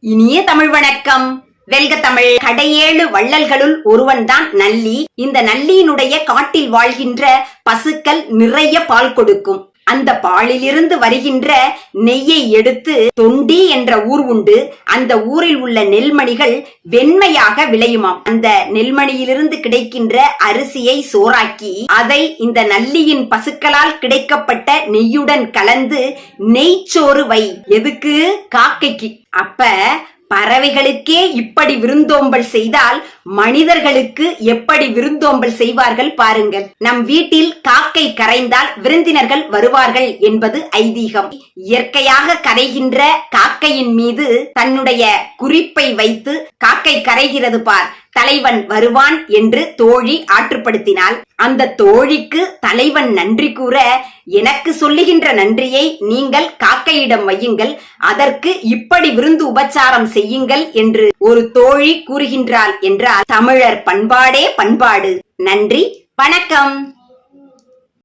இனிய தமிழ் வணக்கம். வெல்க தமிழ். கடையேழு வள்ளல்களுள் ஒருவன்தான் நல்லி. இந்த நல்லியினுடைய காட்டில் வாழ்கின்ற பசுக்கள் நிறைய பால் கொடுக்கும். அந்த பாலிலிருந்து வருகின்ற நெய்யை எடுத்து தொண்டி என்ற ஊர் உண்டு. அந்த ஊரில் உள்ள நெல்மணிகள் வெண்மையாக விளையுமாம். அந்த நெல்மணியிலிருந்து கிடைக்கின்ற அரிசியை சோறாக்கி அதை இந்த நல்லியின் பசுக்களால் கிடைக்கப்பட்ட நெய்யுடன் கலந்து நெய்ச்சோறு வை. எதுக்கு? காக்கைக்கு. அப்ப பறவைகளுக்கே இப்படி விருந்தோம்பல் செய்தால் மனிதர்களுக்கு எப்படி விருந்தோம்பல் செய்வார்கள் பாருங்கள். நம் வீட்டில் காக்கை கரைந்தால் விருந்தினர்கள் வருவார்கள் என்பது ஐதீகம். இயற்கையாக கரைகின்ற காக்கையின் மீது தன்னுடைய குறிப்பை வைத்து காக்கை கரைகிறது பார், தலைவன் வருவான் என்று தோழி ஆற்றுப்படுத்தினாள். அந்த தோழிக்கு தலைவன் நன்றி கூற, எனக்கு சொல்லுகின்ற நன்றியை நீங்கள் காக்கையிடம் வையுங்கள், அதற்கு இப்படி விருந்து உபச்சாரம் செய்யுங்கள் என்று ஒரு தோழி கூறுகின்றாள் என்றால் தமிழர் பண்பாடே பண்பாடு. நன்றி, வணக்கம்.